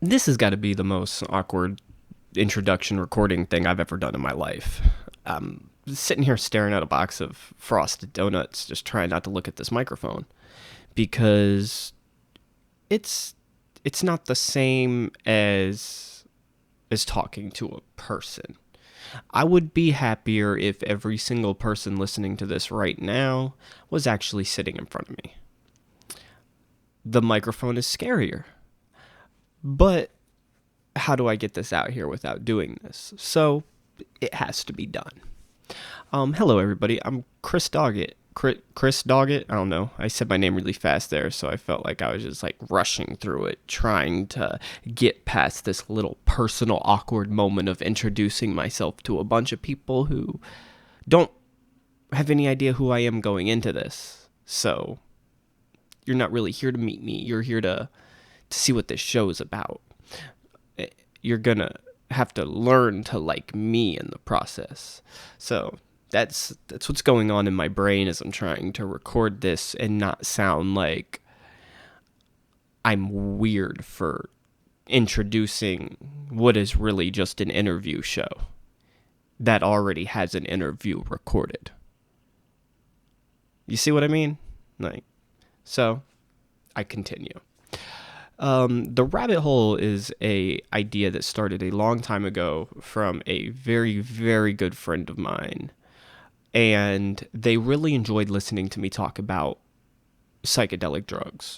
This has got to be the most awkward introduction recording thing I've ever done in my life. I'm sitting here staring at a box of frosted donuts, just trying not to look at this microphone because it's it's not the same as talking to a person. I would be happier if every single person listening to this right now was actually sitting in front of me. The microphone is scarier. But how do I get this out here without doing this? So it has to be done. Hello, everybody. I'm Chris Doggett. Chris Doggett? I don't know. I said my name really fast there, so I felt like I was just like rushing through it, trying to get past this little personal awkward moment of introducing myself to a bunch of people who don't have any idea who I am going into this. So you're not really here to meet me. You're here to see what this show is about. You're gonna have to learn to like me in the process. So that's what's going on in my brain as I'm trying to record this and not sound like I'm weird for introducing what is really just an interview show that already has an interview recorded. You see what I mean? So I continue. The rabbit hole is a idea that started a long time ago from a very, very good friend of mine. And they really enjoyed listening to me talk about psychedelic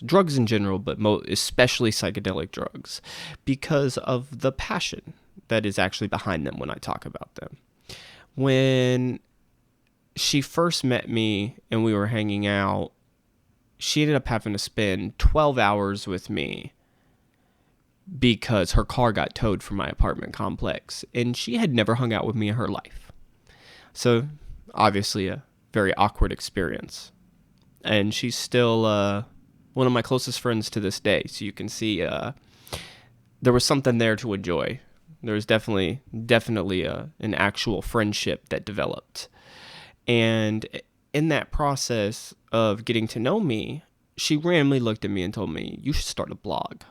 drugs in general, but especially psychedelic drugs, because of the passion that is actually behind them when I talk about them. When she first met me and we were hanging out, she ended up having to spend 12 hours with me because her car got towed from my apartment complex, and she had never hung out with me in her life. So, obviously, a very awkward experience. And she's still one of my closest friends to this day, so you can see there was something there to enjoy. There was definitely an actual friendship that developed. And in that process of getting to know me, she randomly looked at me and told me, "You should start a blog."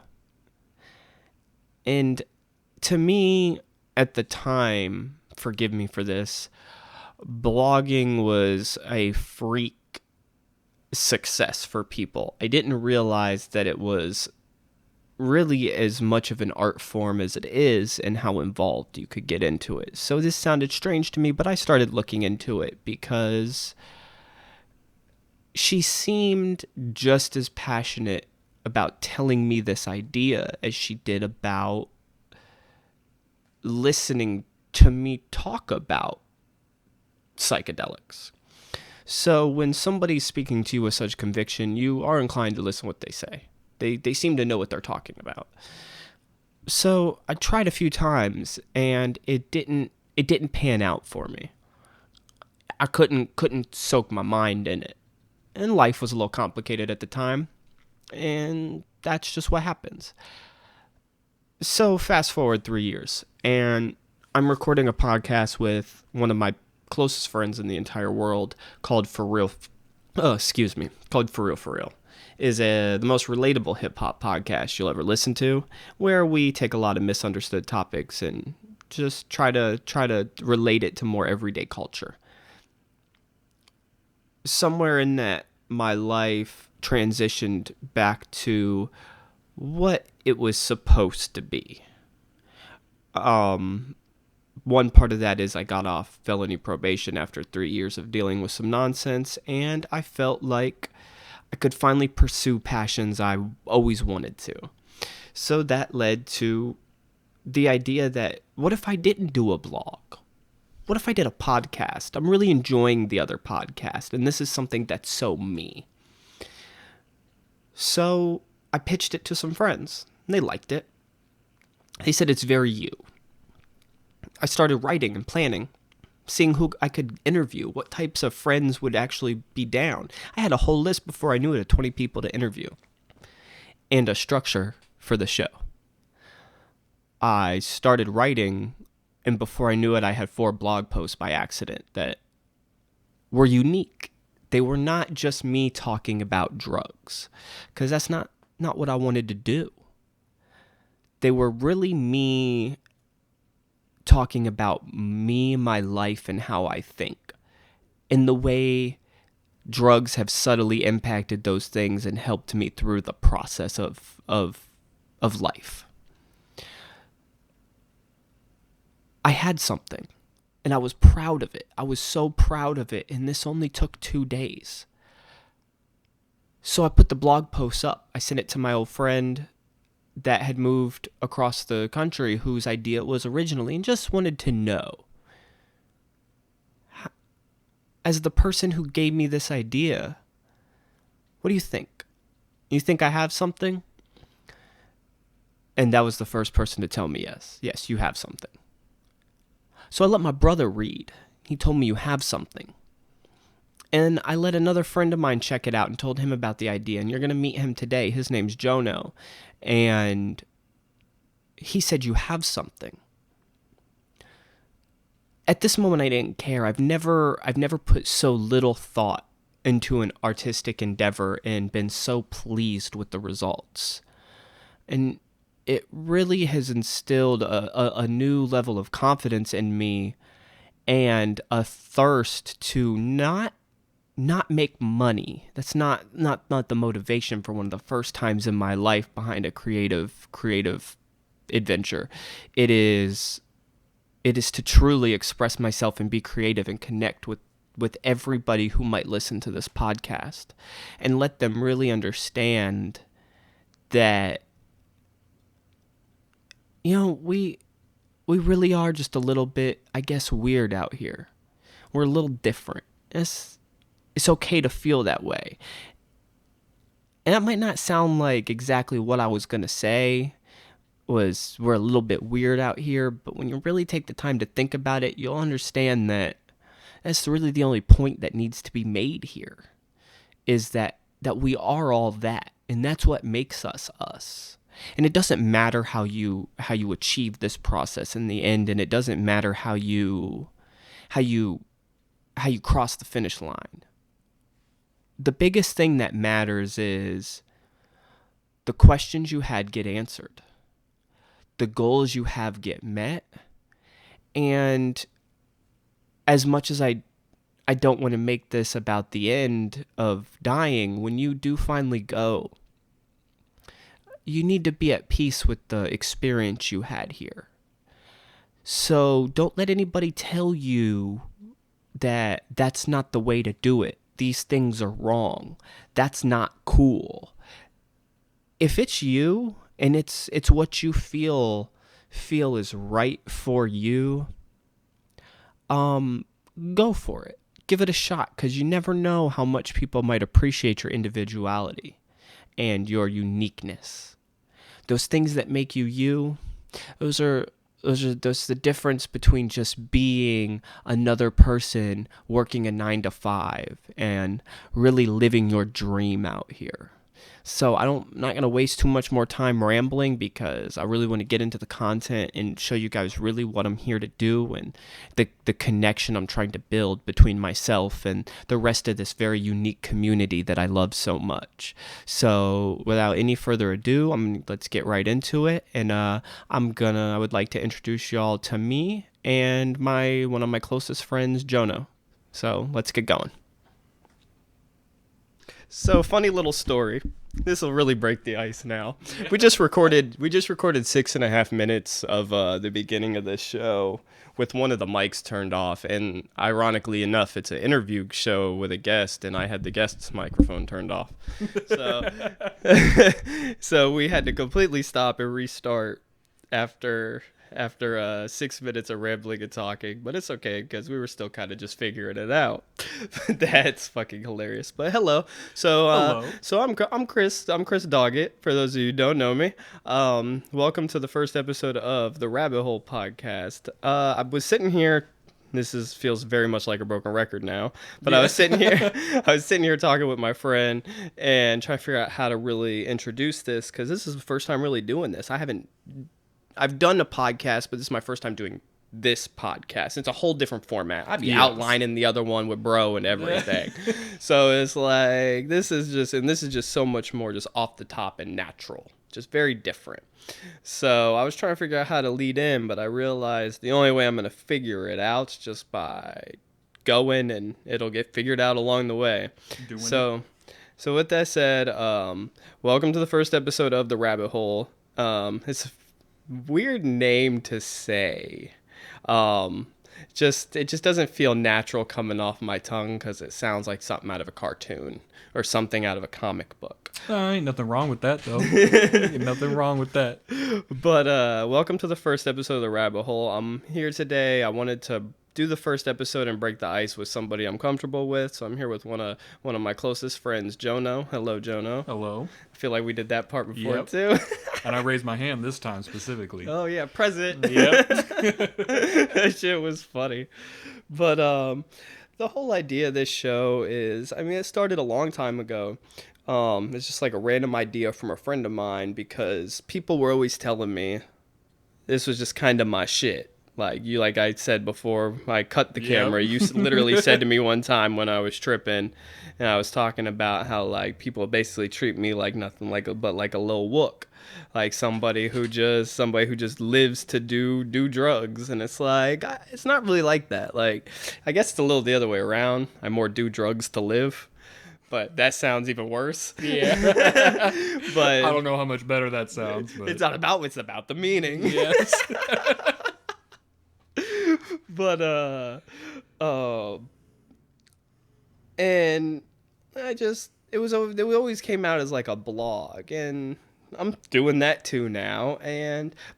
And to me, at the time, forgive me for this, blogging was a freak success for people. I didn't realize that it was really as much of an art form as it is and how involved you could get into it. So this sounded strange to me, but I started looking into it because she seemed just as passionate about telling me this idea as she did about listening to me talk about psychedelics. So when somebody's speaking to you with such conviction, you are inclined to listen to what they say. They seem to know what they're talking about. So I tried a few times and it didn't pan out for me. I couldn't soak my mind in it. And life was a little complicated at the time. And that's just what happens. So fast forward 3 years, and I'm recording a podcast with one of my closest friends in the entire world called For Real. Called For Real For Real. Is the most relatable hip hop podcast you'll ever listen to, where we take a lot of misunderstood topics and just try to relate it to more everyday culture. Somewhere in that, my life transitioned back to what it was supposed to be. One part of that is I got off felony probation after 3 years of dealing with some nonsense, and I felt like I could finally pursue passions I always wanted to. So that led to the idea that, what if I didn't do a blog? What if I did a podcast? I'm really enjoying the other podcast, and this is something that's so me. So I pitched it to some friends, and they liked it. They said it's very you. I started writing and planning, seeing who I could interview, what types of friends would actually be down. I had a whole list before I knew it of 20 people to interview, and a structure for the show. I started writing, and before I knew it, I had 4 blog posts by accident that were unique. They were not just me talking about drugs, because that's not what I wanted to do. they were really me talking about me, my life, and how I think, in the way drugs have subtly impacted those things and helped me through the process of life. I had something, and I was proud of it. I was so proud of it, and this only took 2 days. So I put the blog post up. I sent it to my old friend that had moved across the country, whose idea it was originally, and just wanted to know, as the person who gave me this idea, what do you think? You think I have something? And that was the first person to tell me yes. Yes, you have something. So I let my brother read. He told me you have something. And I let another friend of mine check it out and told him about the idea. And you're going to meet him today. His name's Jono. And he said, you have something. At this moment, I didn't care. I've never put so little thought into an artistic endeavor and been so pleased with the results. And it really has instilled a new level of confidence in me and a thirst to not make money. That's not the motivation for one of the first times in my life behind a creative adventure. It is to truly express myself and be creative and connect with everybody who might listen to this podcast and let them really understand that, we really are just a little bit, I guess, weird out here. We're a little different. It's okay to feel that way. And that might not sound like exactly what I was going to say, was we're a little bit weird out here, but when you really take the time to think about it, you'll understand that that's really the only point that needs to be made here, is that we are all that, and that's what makes us us. And it doesn't matter how you achieve this process in the end, and it doesn't matter how you cross the finish line. The biggest thing that matters is the questions you had get answered, the goals you have get met, and as much as I don't want to make this about the end of dying, when you do finally go, you need to be at peace with the experience you had here. So don't let anybody tell you that that's not the way to do it. These things are wrong. That's not cool. If it's you and it's what you feel is right for you, go for it. Give it a shot, because you never know how much people might appreciate your individuality and your uniqueness. Those things that make you you, those are the difference between just being another person working a 9-to-5 and really living your dream out here. So I'm not going to waste too much more time rambling, because I really want to get into the content and show you guys really what I'm here to do and the connection I'm trying to build between myself and the rest of this very unique community that I love so much. So without any further ado, let's get right into it. And I would like to introduce y'all to me and one of my closest friends, Jono. So let's get going. So, funny little story. This will really break the ice now. We just recorded 6.5 minutes of the beginning of this show with one of the mics turned off, and ironically enough, it's an interview show with a guest, and I had the guest's microphone turned off. So we had to completely stop and restart after 6 minutes of rambling and talking, but it's okay because we were still kind of just figuring it out. That's fucking hilarious. But hello. So I'm Chris Doggett, for those of you who don't know me. Welcome to the first episode of the Rabbit Hole podcast. I was sitting here. Feels very much like a broken record now, but yeah. I was sitting here talking with my friend and trying to figure out how to really introduce this, because this is the first time really doing this. I've done a podcast, but this is my first time doing this podcast. It's a whole different format. I'd be outlining the other one with bro and everything. So it's like, this is just so much more just off the top and natural. just very different. So I was trying to figure out how to lead in, but I realized the only way I'm going to figure it out is just by going, and it'll get figured out along the way. So with that said, welcome to the first episode of The Rabbit Hole. It's a weird name to say. It just doesn't feel natural coming off my tongue because it sounds like something out of a cartoon or something out of a comic book. Ain't nothing wrong with that, though. Ain't nothing wrong with that. But welcome to the first episode of The Rabbit Hole. I'm here today. I wanted to do the first episode and break the ice with somebody I'm comfortable with. So I'm here with one of my closest friends, Jono. Hello, Jono. Hello. I feel like we did that part before, too. And I raised my hand this time specifically. Oh, yeah, present. Yep. That shit was funny. But the whole idea of this show is, it started a long time ago. It's just like a random idea from a friend of mine because people were always telling me this was just kind of my shit. Like I said before, I cut the camera. You literally said to me one time when I was tripping, and I was talking about how like people basically treat me like nothing but like a little wook, like somebody who just lives to do drugs, and it's like it's not really like that. Like I guess it's a little the other way around. I more do drugs to live. But that sounds even worse. Yeah. But I don't know how much better that sounds. But it's about the meaning. Yes. But and it always came out as like a blog, and I'm doing that too now,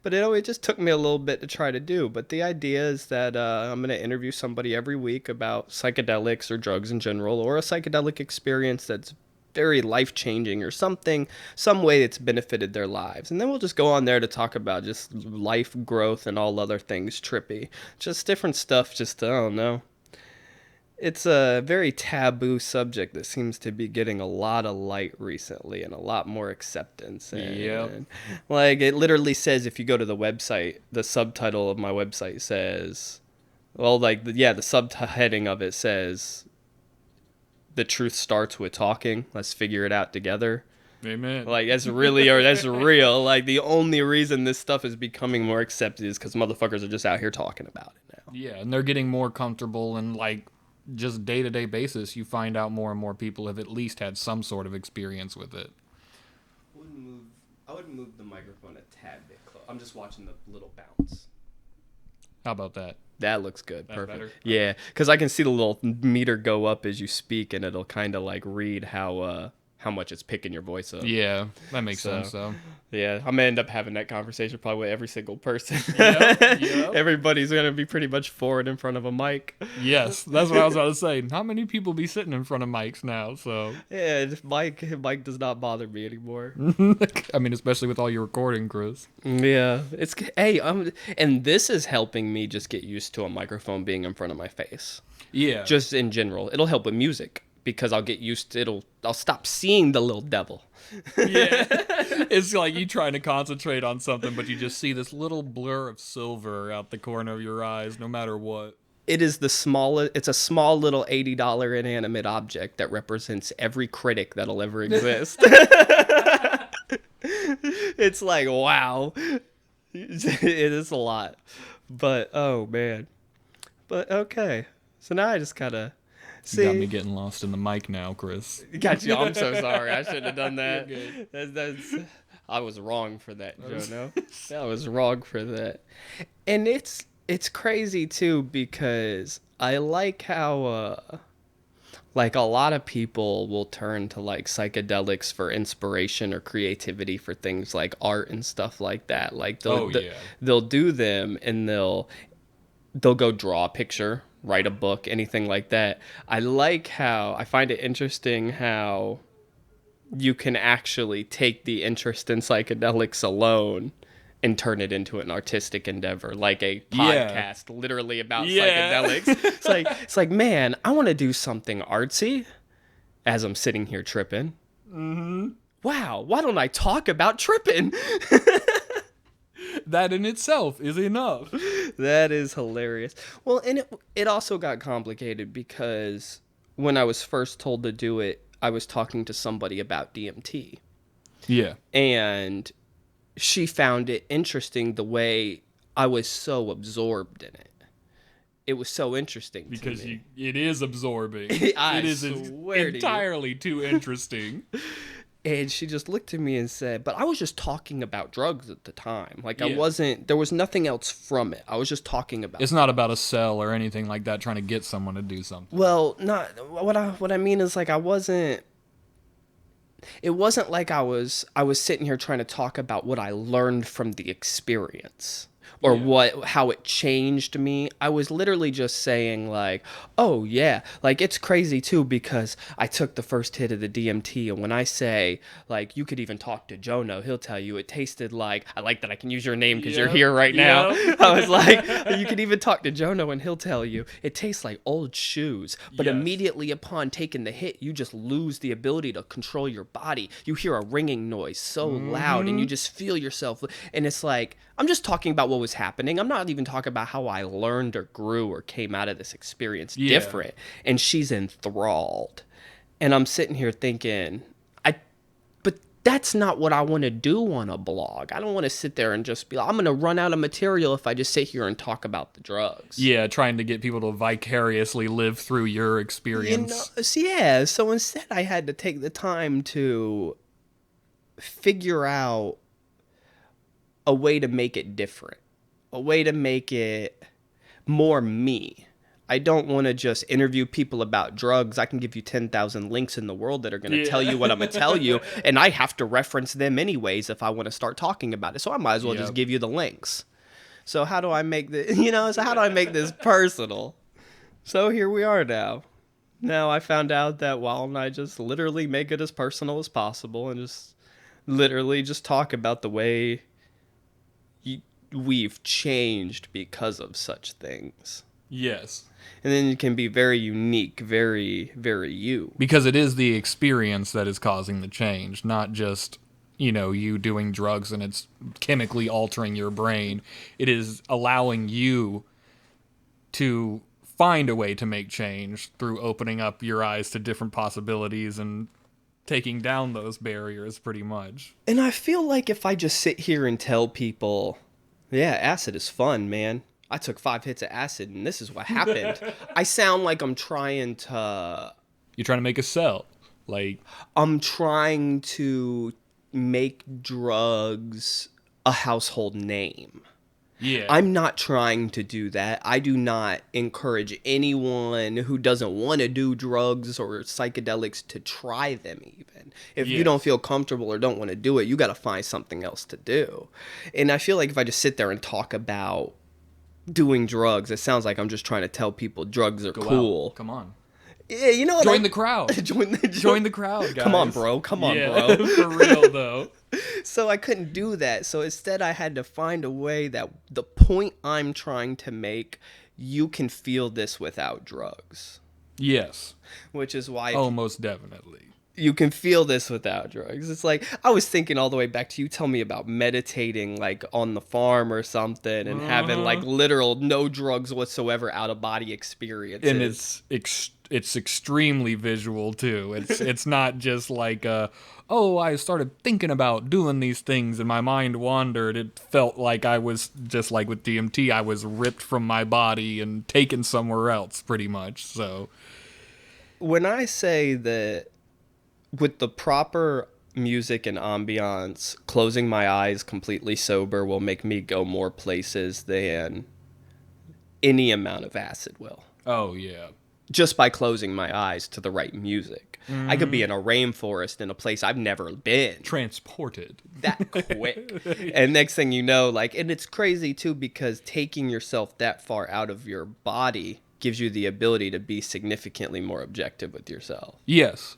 but it just took me a little bit to try to do. But the idea is that I'm going to interview somebody every week about psychedelics or drugs in general, or a psychedelic experience that's very life-changing or some way it's benefited their lives. And then we'll just go on there to talk about just life growth and all other things trippy. Just different stuff, I don't know. It's a very taboo subject that seems to be getting a lot of light recently and a lot more acceptance. And like it literally says, if you go to the website, the subtitle of my website says, the subheading of it says, "The truth starts with talking. Let's figure it out together." Amen. Like that's real. Like the only reason this stuff is becoming more accepted is because motherfuckers are just out here talking about it now. Yeah, and they're getting more comfortable, and like just day-to-day basis, you find out more and more people have at least had some sort of experience with it. I would move the microphone a tad bit close. I'm just watching the little bounce. How about that? That looks good. That's Perfect. Better? Yeah, because I can see the little meter go up as you speak, and it'll kind of like read how much it's picking your voice up. Yeah, that makes sense. So yeah, I'm gonna end up having that conversation probably with every single person. Yep. Everybody's gonna be pretty much forward in front of a mic. Yes, that's what I was about to say. How many people be sitting in front of mics now? So yeah, mic does not bother me anymore. Especially with all your recording, Chris. Yeah, and this is helping me just get used to a microphone being in front of my face. Yeah, just in general, it'll help with music. Because I'll get used to I'll stop seeing the little devil. Yeah. It's like you trying to concentrate on something, but you just see this little blur of silver out the corner of your eyes, no matter what. It's a small little $80 inanimate object that represents every critic that'll ever exist. It's like, wow. It is a lot. But, oh, man. But, okay. So now I just gotta... You got me getting lost in the mic now, Chris. Got you. I'm so sorry. I shouldn't have done that. I was wrong for that, Jono. I was wrong for that. And it's crazy too because I like how like a lot of people will turn to like psychedelics for inspiration or creativity for things like art and stuff like that. Like they'll do them and they'll go draw a picture, write a book, anything like that. I find it interesting how you can actually take the interest in psychedelics alone and turn it into an artistic endeavor, like a podcast literally about psychedelics. It's like, man, I want to do something artsy as I'm sitting here tripping. Mm-hmm. Wow, why don't I talk about tripping? That in itself is enough. That is hilarious. Well, and it also got complicated because when I was first told to do it, I was talking to somebody about DMT. Yeah. And she found it interesting the way I was so absorbed in it. It was so interesting to Because me. it is absorbing. I It is swear to you. entirely too interesting. And she just looked at me and said, but I was just talking about drugs at the time. Like, I Yeah. wasn't, there was nothing else from it. I was just talking about It's not about a cell or anything like that trying to get someone to do something. Well, not what I mean is like I wasn't. It wasn't like I was sitting here trying to talk about what I learned from the experience or Yeah. how it changed me. I was literally just saying like, "Oh yeah, like it's crazy too because I took the first hit of the DMT and when I say like you could even talk to Jono, he'll tell you it tasted like I like that I can use your name because you're Yep, here right now." yep. I was like, "You could even talk to Jono and he'll tell you it tastes like old shoes." But Yes. immediately upon taking the hit, you just lose the ability to control your body. You hear a ringing noise so loud and you just feel yourself and it's like I'm just talking about what was happening. I'm not even talking about how I learned or grew or came out of this experience Yeah. different. And she's enthralled. And I'm sitting here thinking, but that's not what I want to do on a blog. I don't want to sit there and just be like, I'm going to run out of material if I just sit here and talk about the drugs. Yeah, trying to get people to vicariously live through your experience. Yeah. So instead, I had to take the time to figure out a way to make it different, a way to make it more me. I don't want to just interview people about drugs. I can give you 10,000 links in the world that are going to tell you what I'm going to tell you, and I have to reference them anyways if I want to start talking about it. So I might as well just give you the links. So how do I make so how do I make this personal? So here we are now. Now I found out that why don't I just literally make it as personal as possible and just literally just talk about the way we've changed because of such things. Yes. And then it can be very unique, very, very you. Because it is the experience that is causing the change, not just, you doing drugs and it's chemically altering your brain. It is allowing you to find a way to make change through opening up your eyes to different possibilities and taking down those barriers pretty much. And I feel like if I just sit here and tell people, yeah, acid is fun, man. I took 5 hits of acid and this is what happened. I sound like I'm trying to... You're trying to make a sell. I'm trying to make drugs a household name. Yeah. I'm not trying to do that. I do not encourage anyone who doesn't want to do drugs or psychedelics to try them even. If you don't feel comfortable or don't want to do it, you got to find something else to do. And I feel like if I just sit there and talk about doing drugs, it sounds like I'm just trying to tell people drugs are cool. Come on. Yeah, you know what? Join the crowd. Join the crowd, guys. Come on, bro. Come on, yeah, bro. For real, though. So I couldn't do that. So instead, I had to find a way that the point I'm trying to make, you can feel this without drugs. Yes. Which is why... Oh, most definitely. You can feel this without drugs. It's like, I was thinking all the way back to you tell me about meditating like on the farm or something and having like literal no drugs whatsoever out of body experiences. And it's extremely visual too. It's not just like I started thinking about doing these things and my mind wandered. It felt like I was just like with DMT, I was ripped from my body and taken somewhere else pretty much. So when I say that with the proper music and ambiance, closing my eyes completely sober will make me go more places than any amount of acid will. Oh, yeah. Just by closing my eyes to the right music. I could be in a rainforest in a place I've never been. Transported. That quick. And next thing you know, and it's crazy too because taking yourself that far out of your body gives you the ability to be significantly more objective with yourself. Yes.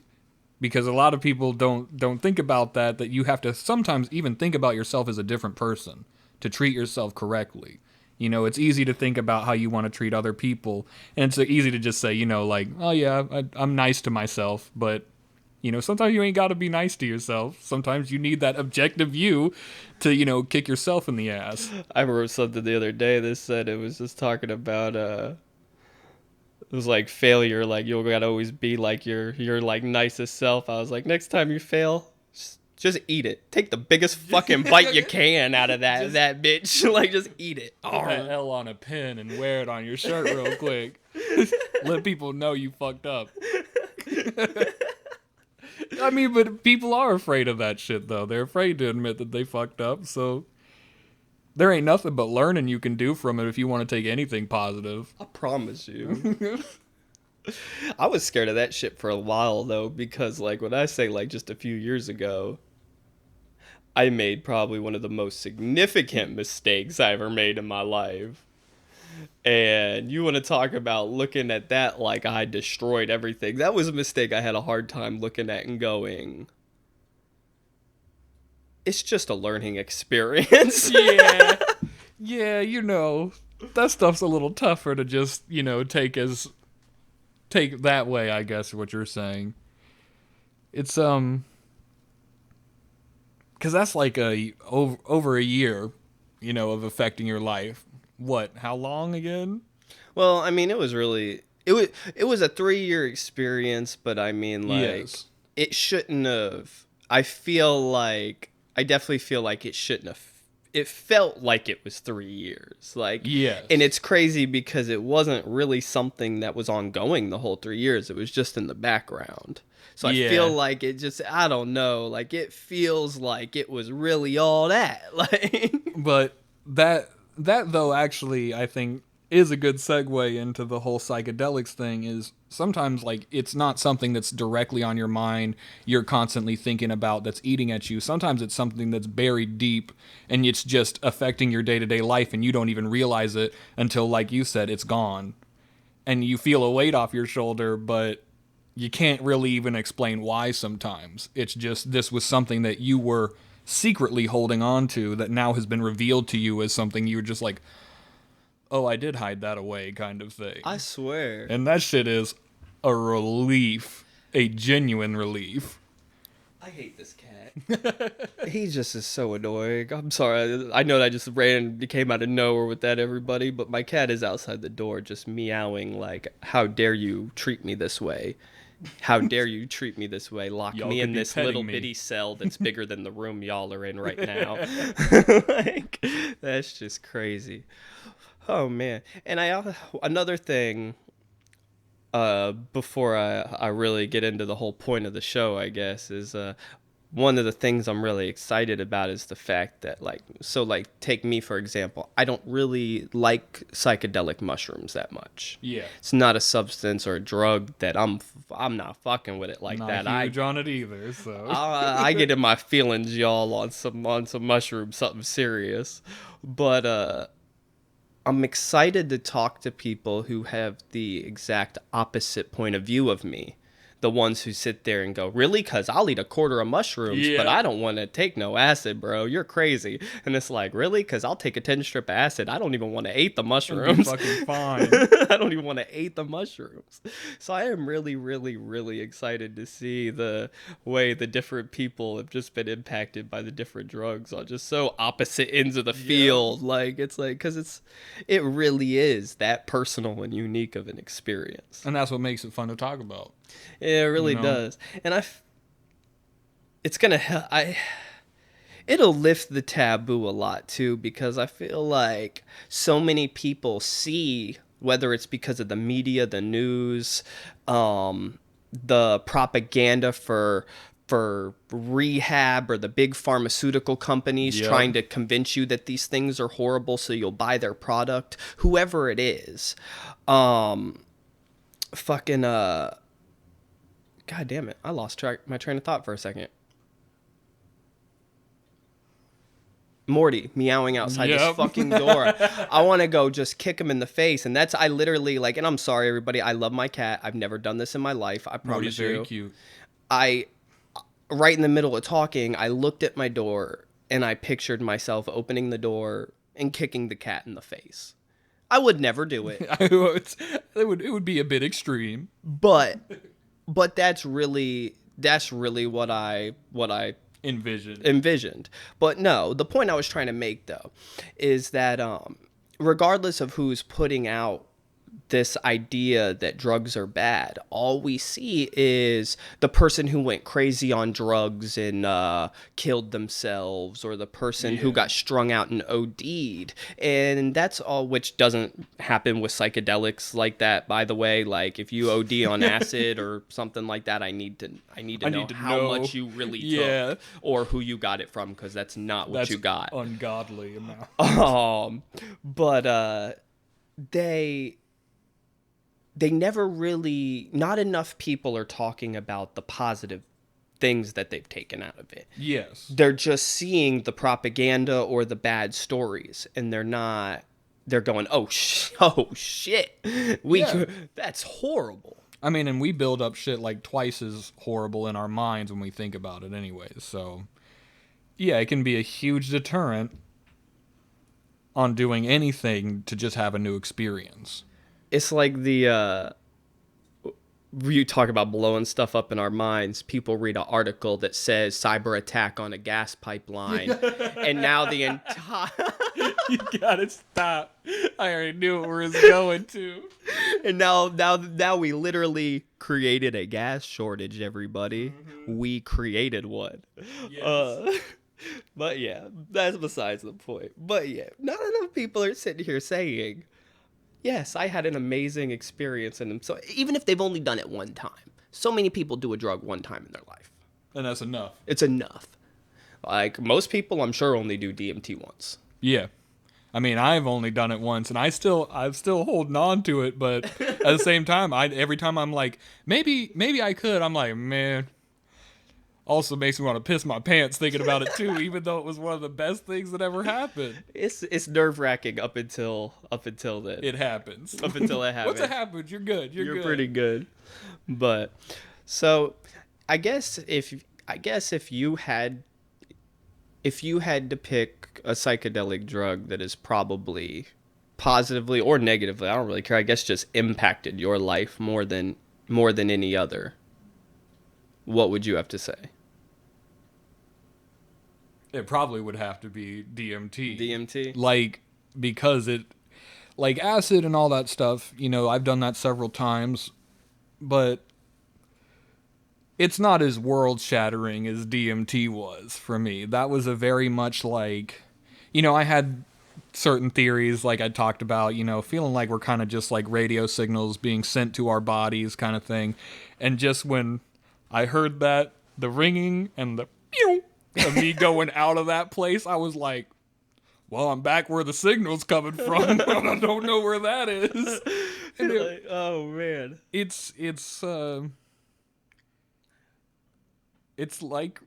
Because a lot of people don't think about that you have to sometimes even think about yourself as a different person to treat yourself correctly. It's easy to think about how you want to treat other people, and it's easy to just say, oh yeah, I'm nice to myself, but, sometimes you ain't got to be nice to yourself. Sometimes you need that objective you to, kick yourself in the ass. I wrote something the other day that said it was just talking about, it was like failure, like you gotta always be like your like nicest self. I was like, next time you fail, just Just eat it. Take the biggest fucking bite you can out of that bitch. Like, just eat it. Put that L on a pin and wear it on your shirt real quick. Let people know you fucked up. I mean, but people are afraid of that shit, though. They're afraid to admit that they fucked up, so there ain't nothing but learning you can do from it if you want to take anything positive. I promise you. I was scared of that shit for a while, though, because, like, when I say, like, just a few years ago, I made probably one of the most significant mistakes I ever made in my life. And you want to talk about looking at that like I destroyed everything. That was a mistake I had a hard time looking at and going, it's just a learning experience. Yeah. Yeah, that stuff's a little tougher to just, take that way, I guess, what you're saying. It's, because that's like over a year, of affecting your life. What? How long again? Well, I mean, it was a 3-year experience, but I mean, like, yes. It shouldn't have. I definitely feel like it shouldn't have. It felt like it was 3 years. Like, yes. And it's crazy because it wasn't really something that was ongoing the whole 3 years. It was just in the background. So I feel like it just, I don't know, like, it feels like it was really all that. Like, but that though, actually, I think is a good segue into the whole psychedelics thing. Is sometimes, like, it's not something that's directly on your mind, you're constantly thinking about, that's eating at you. Sometimes it's something that's buried deep and it's just affecting your day-to-day life and you don't even realize it until, like you said, it's gone. And you feel a weight off your shoulder, but you can't really even explain why sometimes. It's just, this was something that you were secretly holding on to that now has been revealed to you as something you were just like, oh, I did hide that away, kind of thing. I swear. And that shit is a relief, a genuine relief. I hate this cat. He just is so annoying. I'm sorry. I know that I just came out of nowhere with that, everybody, but my cat is outside the door just meowing like, how dare you treat me this way? How dare you treat me this way? Lock me in this little bitty cell that's bigger than the room y'all are in right now. Like, that's just crazy. Oh, man. And another thing, before I really get into the whole point of the show, I guess, is one of the things I'm really excited about is the fact that, take me, for example, I don't really like psychedelic mushrooms that much. Yeah. It's not a substance or a drug that I'm not fucking with it like that. Not huge on it either, so. I get in my feelings, y'all, on some mushrooms, something serious. But, I'm excited to talk to people who have the exact opposite point of view of me. The ones who sit there and go, really? Because I'll eat a quarter of mushrooms, but I don't want to take no acid, bro. You're crazy. And it's like, really? Because I'll take a 10-strip of acid. I don't even want to eat the mushrooms. Fucking fine. I don't even want to eat the mushrooms. So I am really, really, really excited to see the way the different people have just been impacted by the different drugs on just so opposite ends of the field. Like, it's like, because it really is that personal and unique of an experience. And that's what makes it fun to talk about. Yeah, it really does. And it's going to it'll lift the taboo a lot too, because I feel like so many people see, whether it's because of the media, the news, the propaganda for rehab, or the big pharmaceutical companies trying to convince you that these things are horrible so you'll buy their product, whoever it is. God damn it. I lost my train of thought for a second. Morty meowing outside this fucking door. I want to go just kick him in the face. And I literally, and I'm sorry, everybody. I love my cat. I've never done this in my life. I promise you. Very cute. Right in the middle of talking, I looked at my door and I pictured myself opening the door and kicking the cat in the face. I would never do it. It would be a bit extreme. But that's really what I envisioned. But no, the point I was trying to make, though, is that regardless of who's putting out this idea that drugs are bad. All we see is the person who went crazy on drugs and killed themselves, or the person who Yeah. got strung out and OD'd. And that's all, which doesn't happen with psychedelics like that, by the way. Like if you OD on acid or something like that, I need to I know need to how know. much you really Yeah. took or who you got it from, because that's not what That's you got. ungodly amount. But they never really, not enough people are talking about the positive things that they've taken out of it. Yes. They're just seeing the propaganda or the bad stories, and they're going, oh shit, Yeah. that's horrible. I mean, and we build up shit like twice as horrible in our minds when we think about it anyways. So, yeah, it can be a huge deterrent on doing anything to just have a new experience. It's like you talk about blowing stuff up in our minds. People read an article that says cyber attack on a gas pipeline, and now the entire You gotta stop. I already knew where it was going to. and now we literally created a gas shortage. Everybody, we created one. Yes. But yeah, that's besides the point. But yeah, not enough people are sitting here saying, yes, I had an amazing experience in them. So even if they've only done it one time, so many people do a drug one time in their life. And that's enough. It's enough. Like most people, I'm sure only do DMT once. Yeah. I mean, I've only done it once, and I'm still holding on to it. But at the same time, every time I'm like, maybe I could. I'm like, man. Also makes me want to piss my pants thinking about it too, even though it was one of the best things that ever happened. It's nerve wracking up until then. It happens. Up until it happens. Once it happens, you're good. You're good. Pretty good. But so I guess if you had to pick a psychedelic drug that is probably positively or negatively, I don't really care, I guess just impacted your life more than any other, what would you have to say? It probably would have to be DMT. DMT? Like, because like acid and all that stuff, I've done that several times, but it's not as world shattering as DMT was for me. That was a very much like, I had certain theories like I talked about, feeling like we're kind of just like radio signals being sent to our bodies kind of thing. And just when I heard that, the ringing and the pew of me going out of that place, I was like, well, I'm back where the signal's coming from. I don't know where that is. And Like, oh man. It's like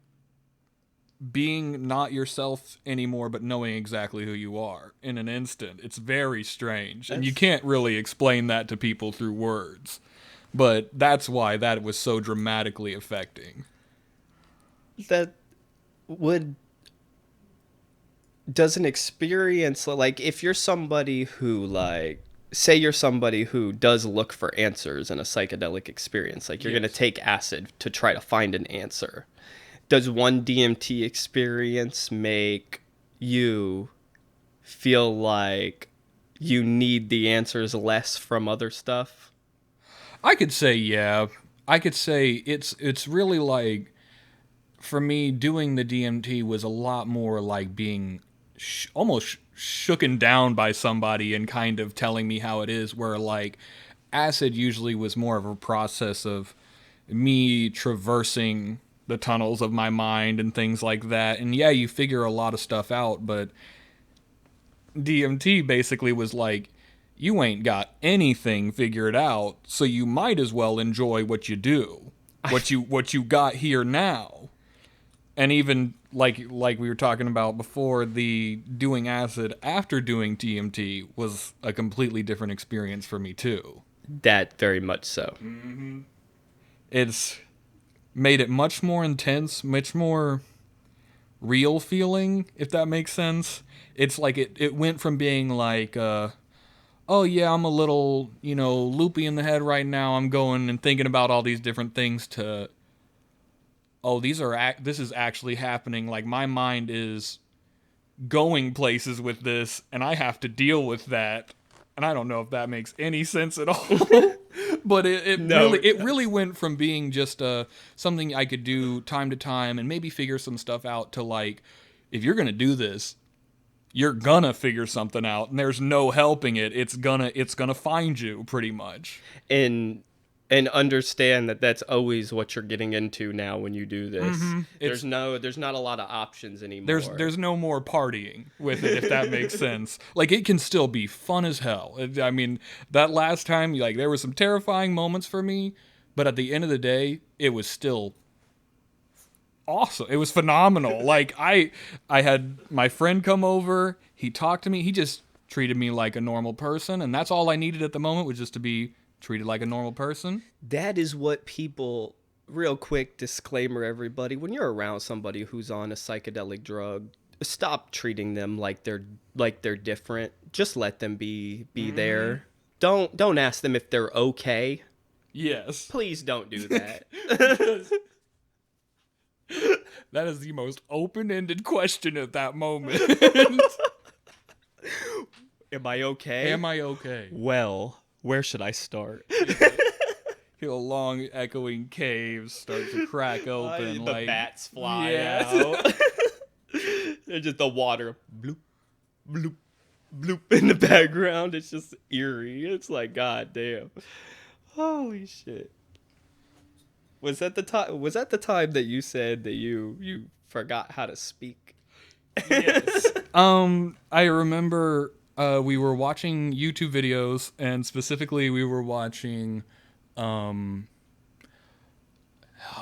being not yourself anymore, but knowing exactly who you are in an instant. It's very strange. And you can't really explain that to people through words. But that's why that was so dramatically affecting. That would does an experience, like if you're somebody who, like, say you're somebody who does look for answers in a psychedelic experience, like you're Yes. going to take acid to try to find an answer, does one DMT experience make you feel like you need the answers less from other stuff? I could say yeah. I could say it's really like, for me, doing the DMT was a lot more like being almost shooken down by somebody and kind of telling me how it is, where like acid usually was more of a process of me traversing the tunnels of my mind and things like that. And yeah, you figure a lot of stuff out, but DMT basically was like, you ain't got anything figured out, so you might as well enjoy what you do, what you got here now. And even like we were talking about before, the doing acid after doing DMT was a completely different experience for me too. That very much so. It's made it much more intense, much more real feeling, if that makes sense. It's like it went from being like, oh yeah, I'm a little, loopy in the head right now, I'm going and thinking about all these different things, to, oh, this is actually happening. Like, my mind is going places with this, and I have to deal with that. And I don't know if that makes any sense at all. But No, it really went from being just something I could do time to time and maybe figure some stuff out to like, if you're gonna do this, you're gonna figure something out, and there's no helping it. It's gonna find you pretty much. and and understand that that's always what you're getting into now when you do this. It's There's not a lot of options anymore. there's no more partying with it, if that makes sense. Like, it can still be fun as hell. I mean, that last time, like, there were some terrifying moments for me, but at the end of the day, it was still awesome. It was phenomenal. Like, I had my friend come over, he talked to me, he just treated me like a normal person, and that's all I needed at the moment, was just to be treated like a normal person. That is what people, real quick disclaimer everybody, when you're around somebody who's on a psychedelic drug, stop treating them like they're different. Just let them be there. Don't ask them if they're okay. Yes. Please don't do that. That is the most open-ended question at that moment. Am I okay? Am I okay? Well, where should I start? Feel long echoing caves start to crack open. The like bats fly yes. out. There's just the water bloop, bloop, bloop in the background. It's just eerie. It's like, god damn. Holy shit. Was that the time that you said that you forgot how to speak? Yes. I remember we were watching YouTube videos, and specifically we were watching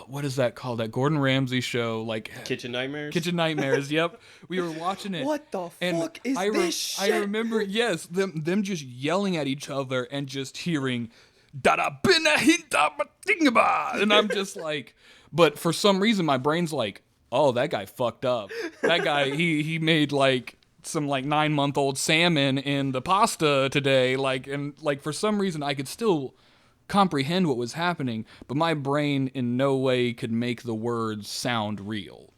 what is that called? That Gordon Ramsay show, like Kitchen Nightmares? Kitchen Nightmares. Yep. We were watching it. What the and fuck is this shit? I remember, yes, them just yelling at each other and just hearing "Dada bina hinta batingaba," and I'm just like, but for some reason my brain's like, oh, that guy fucked up. That guy, he made like some like 9-month-old salmon in the pasta today, like, and like for some reason I could still comprehend what was happening, but my brain in no way could make the words sound real.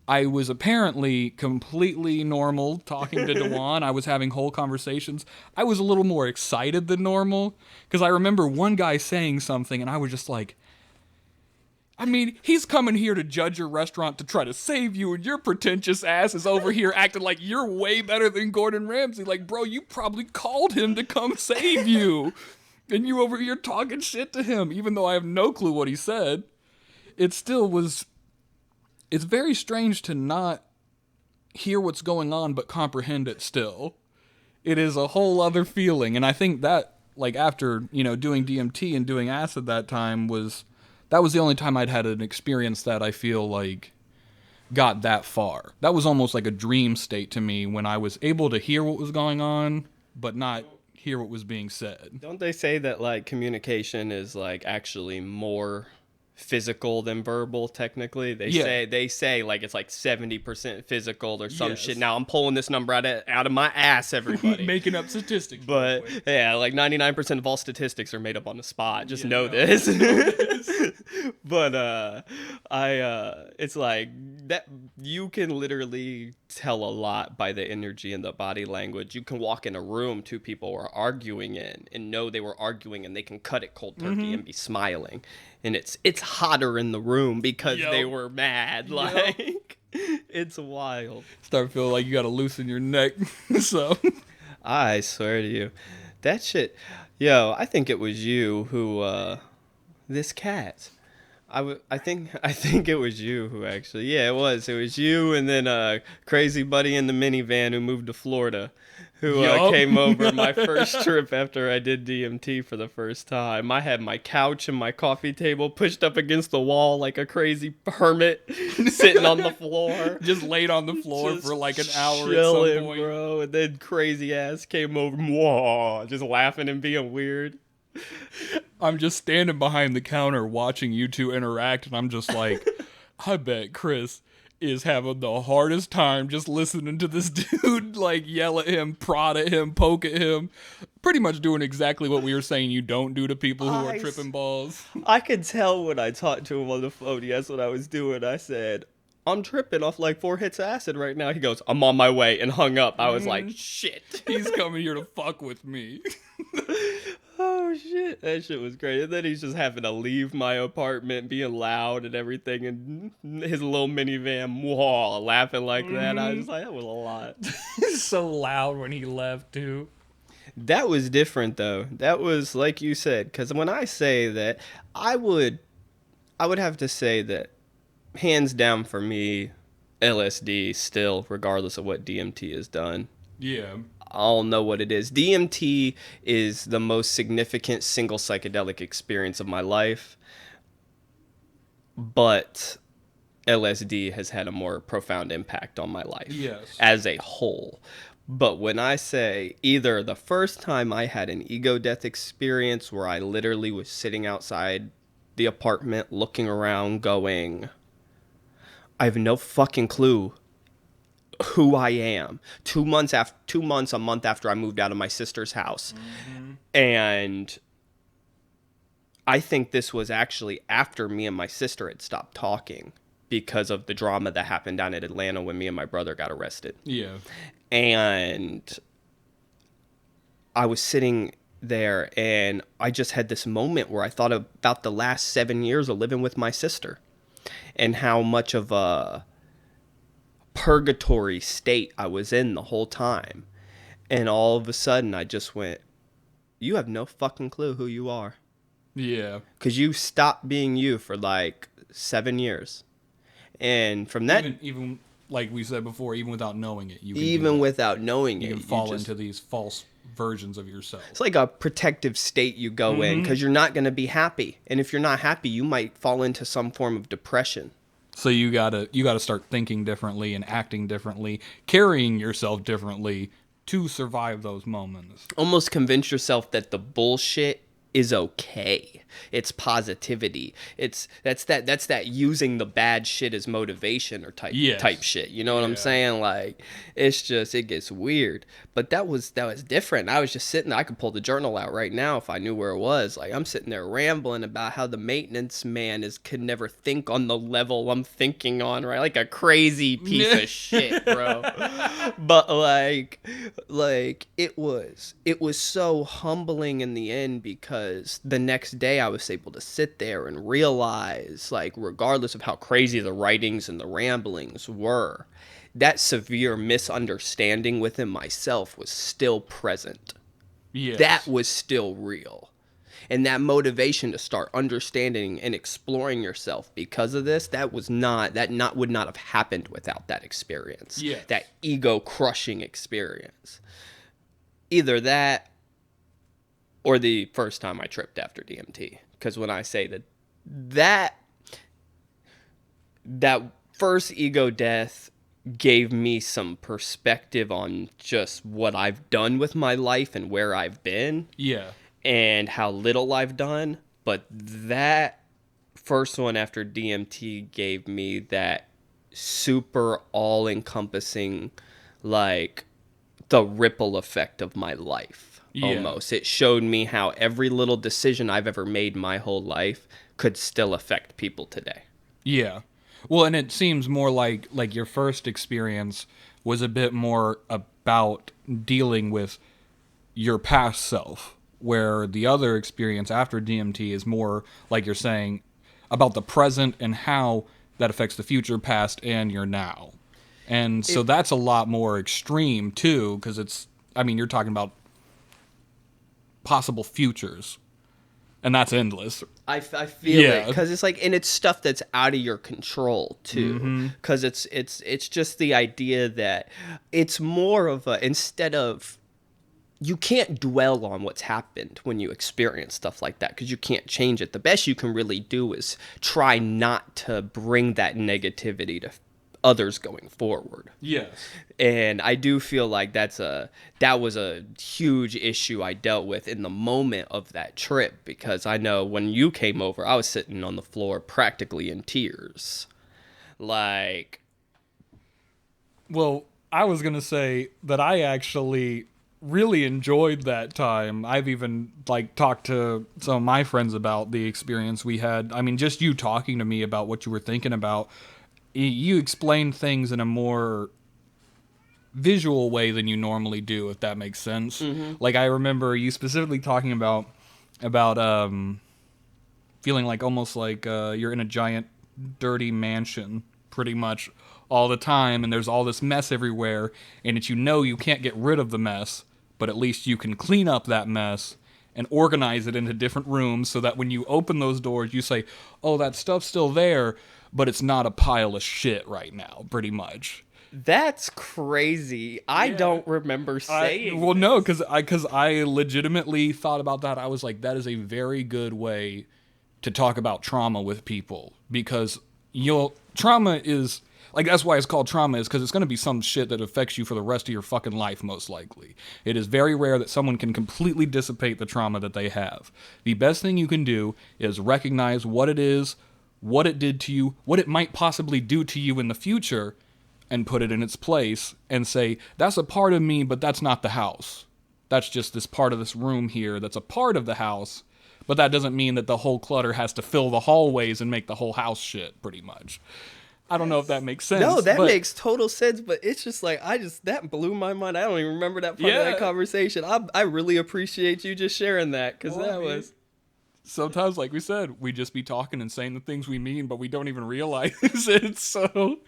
I was apparently completely normal talking to Dewan. I was having whole conversations. I was a little more excited than normal, because I remember one guy saying something and I was just like, I mean, he's coming here to judge your restaurant to try to save you, and your pretentious ass is over here acting like you're way better than Gordon Ramsay. Like, bro, you probably called him to come save you. And you over here talking shit to him, even though I have no clue what he said. It still was... It's very strange to not hear what's going on but comprehend it still. It is a whole other feeling. And I think that, like, after, doing DMT and doing acid that time that was the only time I'd had an experience that I feel like got that far. That was almost like a dream state to me, when I was able to hear what was going on, but not hear what was being said. Don't they say that like communication is like actually more physical than verbal? Technically, they say like it's like 70% physical or some shit. Now I'm pulling this number out of my ass, everybody. Making up statistics. But yeah, like 99% of all statistics are made up on the spot. Just know this. But it's like that you can literally tell a lot by the energy and the body language. You can walk in a room, two people are arguing and know they were arguing, and they can cut it cold turkey and be smiling. And it's hotter in the room because they were mad. Like, it's wild. Start feeling like you gotta loosen your neck. So I swear to you, that shit. Yo, I think it was you who this cat. I think it was you who actually. Yeah, it was you, and then crazy buddy in the minivan who moved to Florida, who came over my first trip after I did DMT for the first time. I had my couch and my coffee table pushed up against the wall like a crazy hermit, sitting on the floor. Just laid on the floor for like an hour chilling, at some point. Bro. And then crazy ass came over, whoa, just laughing and being weird. I'm just standing behind the counter watching you two interact, and I'm just like, I bet Chris is having the hardest time just listening to this dude like yell at him, prod at him, poke at him, pretty much doing exactly what we were saying you don't do to people who are tripping balls. I could tell when I talked to him on the phone. That's what I was doing. I said, I'm tripping off like 4 hits of acid right now. He goes, I'm on my way, and hung up. I was like, shit. He's coming here to fuck with me. Oh, shit. That shit was great. And then he's just having to leave my apartment, being loud and everything, and his little minivan, whoa, laughing like that. I was like, that was a lot. He's so loud when he left, too. That was different, though. That was, like you said, because when I say that, I would have to say that, hands down for me, LSD still, regardless of what DMT has done. Yeah. I don't know what it is. DMT is the most significant single psychedelic experience of my life, but LSD has had a more profound impact on my life as a whole. But when I say either the first time I had an ego death experience where I literally was sitting outside the apartment looking around going, I have no fucking clue who I am. 2 months, a month after I moved out of my sister's house. And I think this was actually after me and my sister had stopped talking because of the drama that happened down in Atlanta when me and my brother got arrested. Yeah. And I was sitting there and I just had this moment where I thought about the last 7 years of living with my sister and how much of a purgatory state I was in the whole time. And all of a sudden I just went, you have no fucking clue who you are. Yeah. Because you stopped being you for like 7 years. And from that... Even like we said before, even without knowing it, you can fall into these false versions of yourself. It's like a protective state you go in because you're not going to be happy. And if you're not happy, you might fall into some form of depression. So you gotta start thinking differently and acting differently, carrying yourself differently to survive those moments. Almost convince yourself that the bullshit is okay. It's positivity. That's that using the bad shit as motivation or type shit. You know what I'm saying? Like it gets weird. But that was different. I was just sitting there. I could pull the journal out right now if I knew where it was. Like I'm sitting there rambling about how the maintenance man could never think on the level I'm thinking on, right? Like a crazy piece of shit, bro. But like it was so humbling in the end because the next day I was able to sit there and realize, like, regardless of how crazy the writings and the ramblings were, that severe misunderstanding within myself was still present. Yes. That was still real. And that motivation to start understanding and exploring yourself because of this, would not have happened without that experience. Yes. That ego crushing experience. Either that or the first time I tripped after DMT. Because when I say that first ego death gave me some perspective on just what I've done with my life and where I've been. Yeah. And how little I've done. But that first one after DMT gave me that super all-encompassing, like, the ripple effect of my life. Almost. It showed me how every little decision I've ever made my whole life could still affect people today. Yeah. Well, and it seems more like your first experience was a bit more about dealing with your past self, where the other experience after DMT is more, like you're saying, about the present and how that affects the future, past, and your now. And so that's a lot more extreme, too, because you're talking about possible futures, and that's endless. I feel it, because it's like, and it's stuff that's out of your control too, because it's just the idea that it's more of instead of, you can't dwell on what's happened when you experience stuff like that because you can't change it. The best you can really do is try not to bring that negativity to others going forward. Yes. And I do feel like that was a huge issue I dealt with in the moment of that trip, because I know when you came over, I was sitting on the floor practically in tears. Like, well, I was going to say that I actually really enjoyed that time. I've even talked to some of my friends about the experience we had. I mean, just you talking to me about what you were thinking about, you explain things in a more visual way than you normally do, if that makes sense. Like, I remember you specifically talking about feeling like almost like you're in a giant dirty mansion pretty much all the time, and there's all this mess everywhere, and it's, you can't get rid of the mess, but at least you can clean up that mess and organize it into different rooms so that when you open those doors, you say, oh, that stuff's still there, but it's not a pile of shit right now, pretty much. That's crazy. I don't remember saying. Well, no, because I legitimately thought about that. I was like, that is a very good way to talk about trauma with people, because trauma is like, that's why it's called trauma, is because it's going to be some shit that affects you for the rest of your fucking life, most likely. It is very rare that someone can completely dissipate the trauma that they have. The best thing you can do is recognize what it is, what it did to you, what it might possibly do to you in the future, and put it in its place and say, that's a part of me, but that's not the house. That's just this part of this room here that's a part of the house, but that doesn't mean that the whole clutter has to fill the hallways and make the whole house shit, pretty much. I don't know if that makes sense. No, that makes total sense, but it's just like, that blew my mind. I don't even remember that part of that conversation. I really appreciate you just sharing that, because was... Sometimes, like we said, we just be talking and saying the things we mean, but we don't even realize it, so...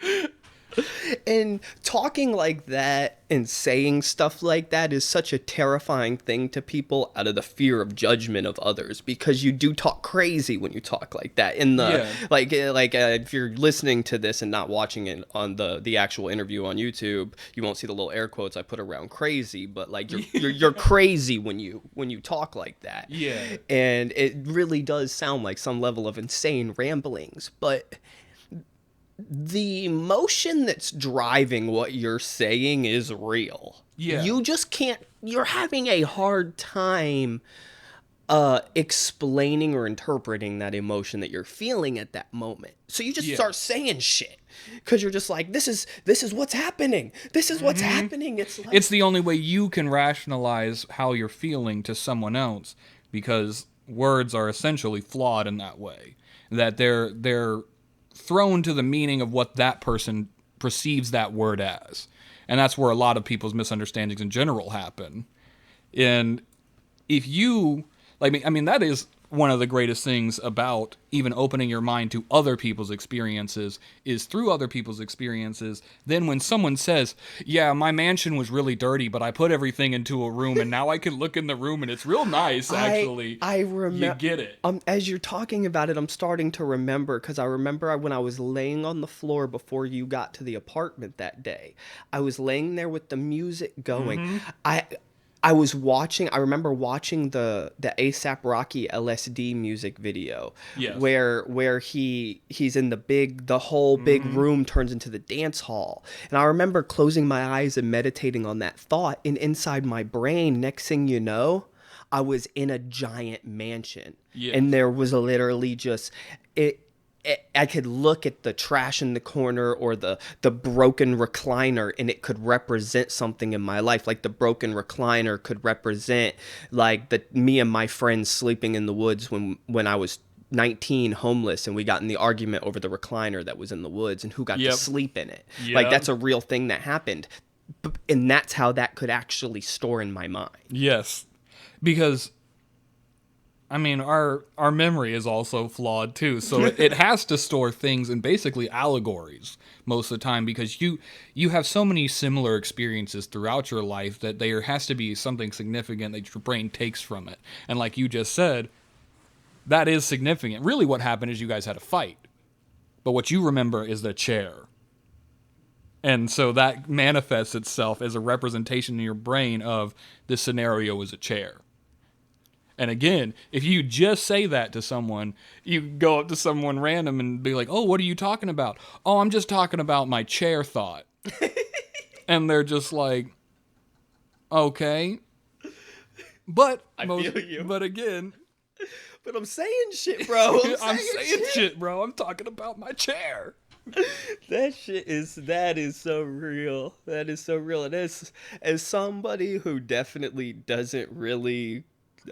And talking like that and saying stuff like that is such a terrifying thing to people out of the fear of judgment of others, because you do talk crazy when you talk like that. In the if you're listening to this and not watching it on the actual interview on YouTube, you won't see the little air quotes I put around crazy, but like you're crazy when you talk like that. Yeah. And it really does sound like some level of insane ramblings, but the emotion that's driving what you're saying is real. Yeah. You just can't, you're having a hard time explaining or interpreting that emotion that you're feeling at that moment. So you just start saying shit, because you're just like, this is what's happening. This is what's happening. It's like, it's the only way you can rationalize how you're feeling to someone else, because words are essentially flawed in that way, that they're thrown to the meaning of what that person perceives that word as. And that's where a lot of people's misunderstandings in general happen. And if you, that is one of the greatest things about even opening your mind to other people's experiences, is through other people's experiences. Then when someone says, yeah, my mansion was really dirty, but I put everything into a room and now I can look in the room and it's real nice, actually. I remember. You get it. As you're talking about it, I'm starting to remember, because I remember when I was laying on the floor before you got to the apartment that day, I was laying there with the music going. I remember watching the A$AP Rocky LSD music video, where he's in the whole big room turns into the dance hall. And I remember closing my eyes and meditating on that thought, and inside my brain, next thing you know, I was in a giant mansion. Yes. And there was literally just I could look at the trash in the corner or the broken recliner, and it could represent something in my life. Like the broken recliner could represent like me and my friends sleeping in the woods when I was 19, homeless, and we got in the argument over the recliner that was in the woods and who got to sleep in it. Like, that's a real thing that happened. And that's how that could actually store in my mind. Yes. Because our memory is also flawed too, so it has to store things in basically allegories most of the time, because you have so many similar experiences throughout your life that there has to be something significant that your brain takes from it. And like you just said, that is significant. Really what happened is you guys had a fight, but what you remember is the chair. And so that manifests itself as a representation in your brain of this scenario is a chair. And again, if you just say that to someone, you go up to someone random and be like, oh, what are you talking about? Oh, I'm just talking about my chair thought. And they're just like, okay. But feel you. But again. But I'm saying shit, bro. I'm saying shit, bro. I'm talking about my chair. That is so real. That is so real. And as somebody who definitely doesn't really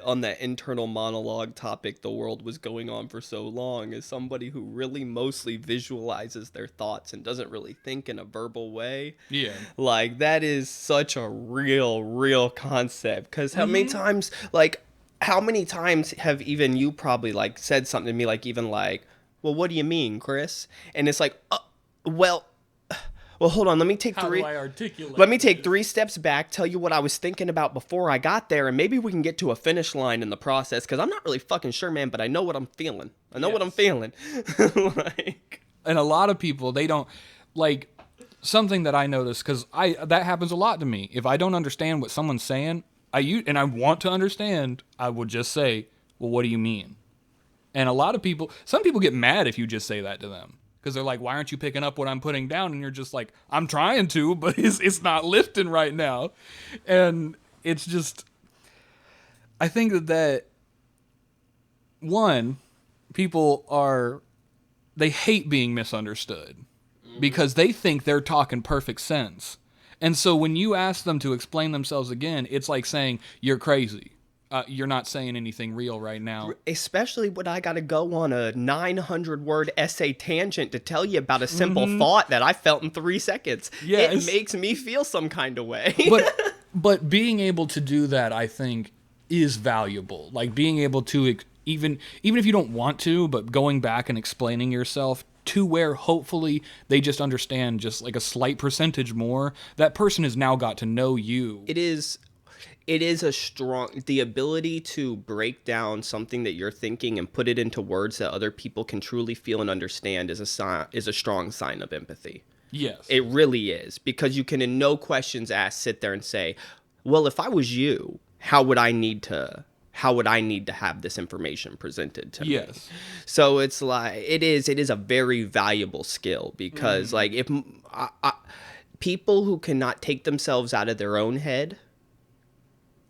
on that internal monologue topic the world was going on for so long, as somebody who really mostly visualizes their thoughts and doesn't really think in a verbal way. Yeah. Like, that is such a real concept. Because how many times have even you probably, like, said something to me, like, even like, well, what do you mean, Chris? And it's like, well, hold on. Let me take How do I articulate Let me take this? 3 steps back, tell you what I was thinking about before I got there, and maybe we can get to a finish line in the process, because I'm not really fucking sure, man, but I know what I'm feeling. I know what I'm feeling. Like, And a lot of people, they don't, like, something that I notice, because that happens a lot to me. If I don't understand what someone's saying, and I want to understand, I will just say, well, what do you mean? And some people get mad if you just say that to them. Because they're like, why aren't you picking up what I'm putting down? And you're just like, I'm trying to, but it's not lifting right now. And it's just, I think that one, they hate being misunderstood because they think they're talking perfect sense. And so when you ask them to explain themselves again, it's like saying, you're crazy. You're not saying anything real right now. especially when I got to go on a 900-word essay tangent to tell you about a simple thought that I felt in 3 seconds. Yes. It makes me feel some kind of way. But being able to do that, I think, is valuable. Like being able to, even if you don't want to, but going back and explaining yourself to where hopefully they just understand just like a slight percentage more. That person has now got to know you. It is the ability to break down something that you're thinking and put it into words that other people can truly feel and understand is a strong sign of empathy. Yes. It really is, because you can, in no questions asked, sit there and say, well, if I was you, how would I need to have this information presented to me? Yes. So it's like, it is a very valuable skill, because like, if people who cannot take themselves out of their own head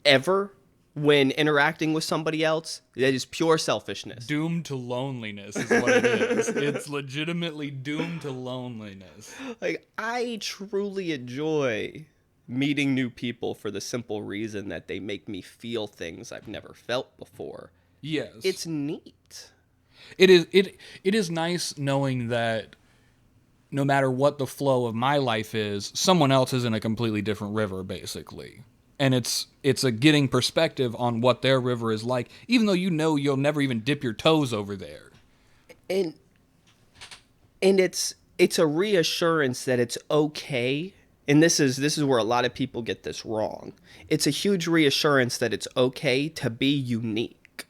ever when interacting with somebody else, that is pure selfishness. Doomed to loneliness is what it is. It's legitimately doomed to loneliness. Like, I truly enjoy meeting new people for the simple reason that they make me feel things I've never felt before. Yes. It's neat. It is nice knowing that no matter what the flow of my life is, someone else is in a completely different river, basically. And it's a getting perspective on what their river is like, even though you'll never even dip your toes over there. And it's a reassurance that it's okay. And this is where a lot of people get this wrong. It's a huge reassurance that it's okay to be unique,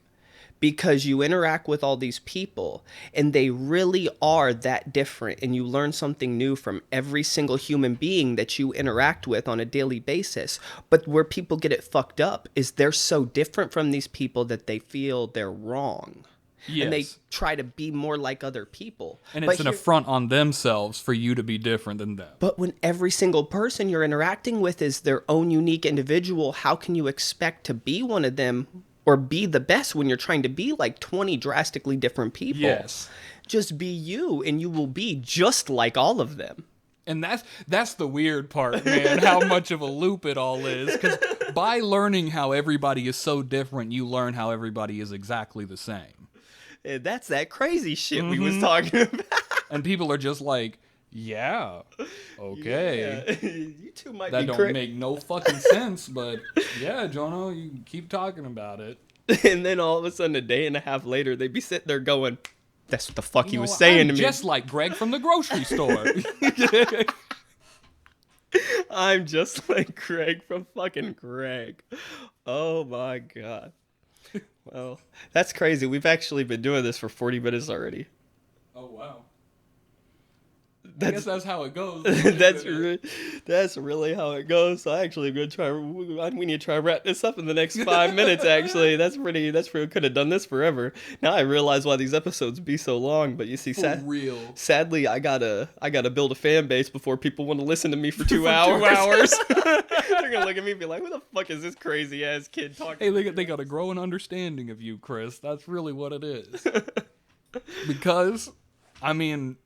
because you interact with all these people and they really are that different, and you learn something new from every single human being that you interact with on a daily basis. But where people get it fucked up is they're so different from these people that they feel they're wrong. Yes. And they try to be more like other people. And it's an affront on themselves for you to be different than them. But when every single person you're interacting with is their own unique individual, how can you expect to be one of them or be the best when you're trying to be like 20 drastically different people? Yes. Just be you, and you will be just like all of them. And that's the weird part, man, how much of a loop it all is. Because by learning how everybody is so different, you learn how everybody is exactly the same. And that's that crazy shit we was talking about. And people are just like, yeah, okay. Yeah. You two might that be don't correct. make no fucking sense, but yeah, Jono, you keep talking about it. And then all of a sudden, a day and a half later, they'd be sitting there going, that's what the fuck he was what? saying I'm to me. just like Greg from the grocery store. I'm just like Greg from fucking Greg. Oh my God. Well, that's crazy. We've actually been doing this for 40 minutes already. Oh, wow. I guess that's how it goes. That's really how it goes. So I actually am gonna try. We need to try to wrap this up in the next 5 minutes. Actually, that's pretty. We could have done this forever. Now I realize why these episodes be so long. But you see, real. Sadly, I gotta build a fan base before people want to listen to me for 2 hours. 2 hours. They're gonna look at me and be like, "Who the fuck is this crazy ass kid talking?" Hey, they got a growing understanding of you, Chris. That's really what it is. Because, I mean,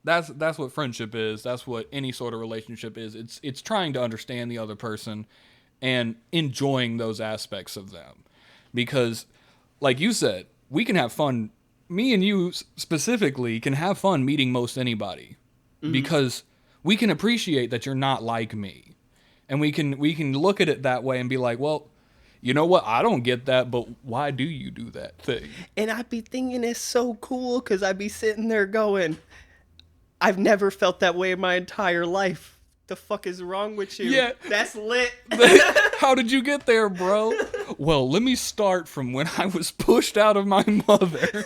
that's what friendship is. That's what any sort of relationship is. It's trying to understand the other person and enjoying those aspects of them. because, like you said, we can have fun. Me and you specifically can have fun meeting most anybody because we can appreciate that you're not like me, and we can look at it that way and be like, well, you know what? I don't get that, but why do you do that thing? And I'd be thinking it's so cool because I'd be sitting there going, I've never felt that way in my entire life. The fuck is wrong with you? Yeah. That's lit. How did you get there, bro? Well, let me start from when I was pushed out of my mother.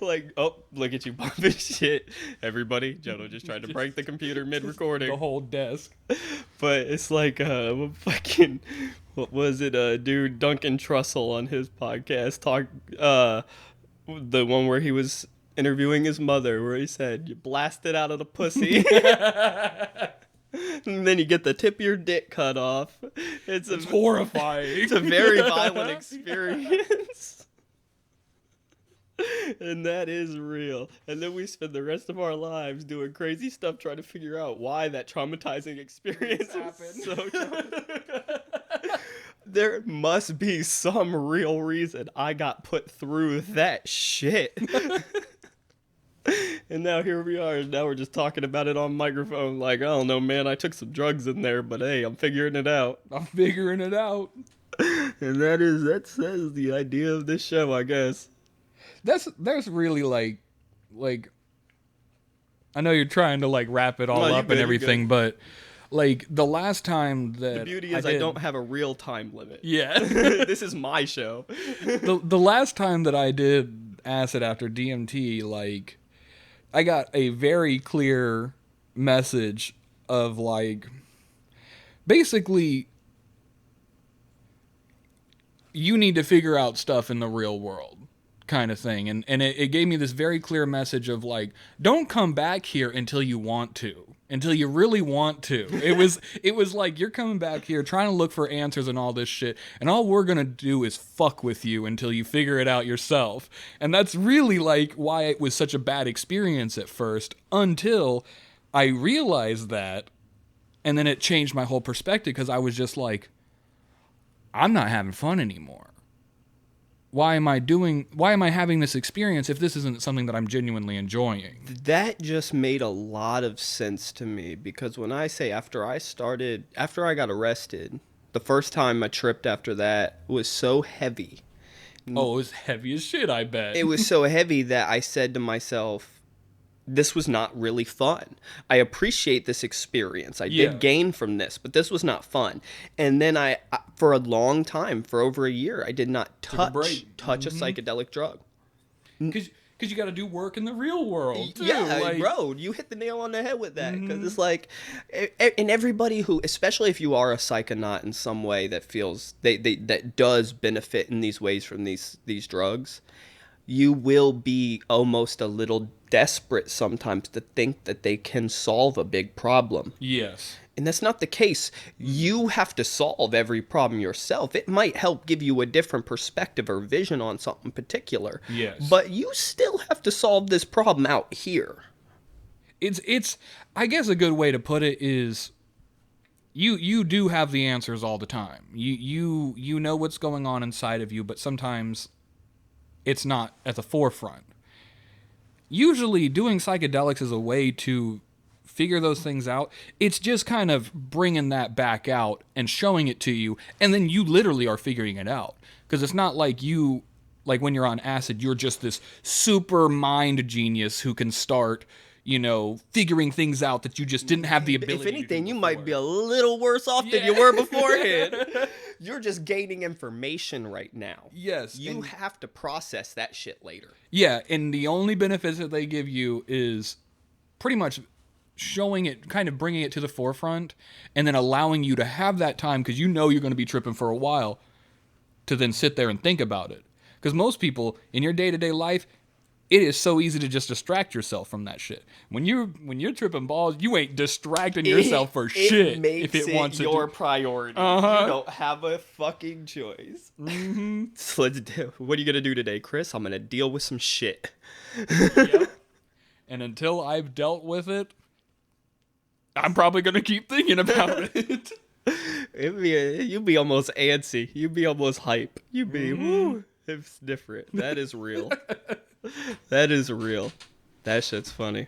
Like, oh, look at you bumping shit. Everybody, Jono just tried to break the computer mid-recording. The whole desk. But it's like, what was it, dude, Duncan Trussell on his podcast, the one where he was interviewing his mother, where he said, you blast it out of the pussy. And then you get the tip of your dick cut off. It's horrifying. It's a very violent experience. And that is real. And then we spend the rest of our lives doing crazy stuff trying to figure out why that traumatizing experience happened. So there must be some real reason I got put through that shit. And now here we are. Now we're just talking about it on microphone like, I don't know, man, I took some drugs in there, but hey, I'm figuring it out. And that says the idea of this show, I guess. There's really like I know you're trying to like wrap it all up and everything, but like the last time that the beauty is I don't have a real time limit. Yeah. This is my show. The last time that I did acid after DMT, like I got a very clear message of like basically you need to figure out stuff in the real world. Kind of thing, and it gave me this very clear message of like, don't come back here until you want to, until you really want to. It was like, you're coming back here trying to look for answers and all this shit, and all we're gonna do is fuck with you until you figure it out yourself. And that's really like why it was such a bad experience at first, until I realized that, and then it changed my whole perspective, because I was just like, I'm not having fun anymore. Why am I having this experience if this isn't something that I'm genuinely enjoying? That just made a lot of sense to me, because when I say after I got arrested, the first time I tripped after that was so heavy. Oh, it was heavy as shit, I bet. It was so heavy that I said to myself, this was not really fun. I appreciate this experience. I did gain from this, but this was not fun. And then I for a long time, for over a year, I did not touch a psychedelic drug. Because you got to do work in the real world, too. Yeah, like, bro, you hit the nail on the head with that. Because it's like, and everybody who, especially if you are a psychonaut in some way that feels, that does benefit in these ways from these drugs, you will be almost a little desperate sometimes to think that they can solve a big problem. Yes. And that's not the case. You have to solve every problem yourself. It might help give you a different perspective or vision on something particular. Yes. But you still have to solve this problem out here. It's I guess a good way to put it is you do have the answers all the time. You know what's going on inside of you, but sometimes it's not at the forefront. Usually doing psychedelics is a way to figure those things out. It's just kind of bringing that back out and showing it to you, and then you literally are figuring it out. Because it's not like you, like when you're on acid, you're just this super mind genius who can start, figuring things out that you just didn't have the ability to do. If anything, you before. might be a little worse off than you were beforehand. You're just gaining information right now. Yes. You have to process that shit later. Yeah, and the only benefits that they give you is pretty much showing it, kind of bringing it to the forefront, and then allowing you to have that time, because you're going to be tripping for a while, to then sit there and think about it. Because most people, in your day-to-day life, it is so easy to just distract yourself from that shit. When you're tripping balls, you ain't distracting yourself for shit if it wants your to. priority. Uh-huh. You don't have a fucking choice. Mm-hmm. So let's do. What are you gonna do today, Chris? I'm gonna deal with some shit. Yep. And until I've dealt with it, I'm probably gonna keep thinking about it. You'd be almost antsy. You'd be almost hype. You'd be, woo. It's different. That is real. That is real. That shit's funny.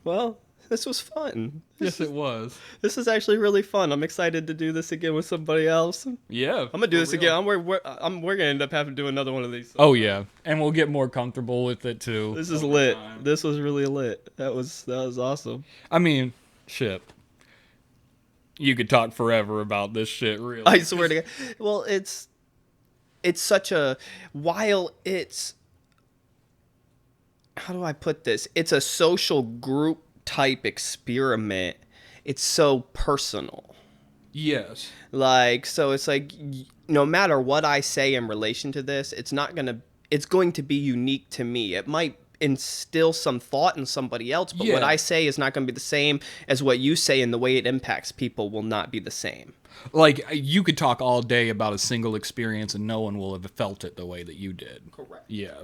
Well, this was fun. Yes, it was. This is actually really fun. I'm excited to do this again with somebody else. Yeah. I'm gonna do this again. We're gonna end up having to do another one of these. Oh yeah, and we'll get more comfortable with it too. This is lit. This was really lit. That was awesome. I mean, shit. You could talk forever about this shit, really. I swear to God. Well, it's such a, while it's, how do I put this? It's a social group type experiment. It's so personal. Yes. Like, so it's like, no matter what I say in relation to this, it's going to be unique to me. It might instill some thought in somebody else, but what I say is not going to be the same as what you say, and the way it impacts people will not be the same. Like, you could talk all day about a single experience and no one will have felt it the way that you did. Correct. Yeah.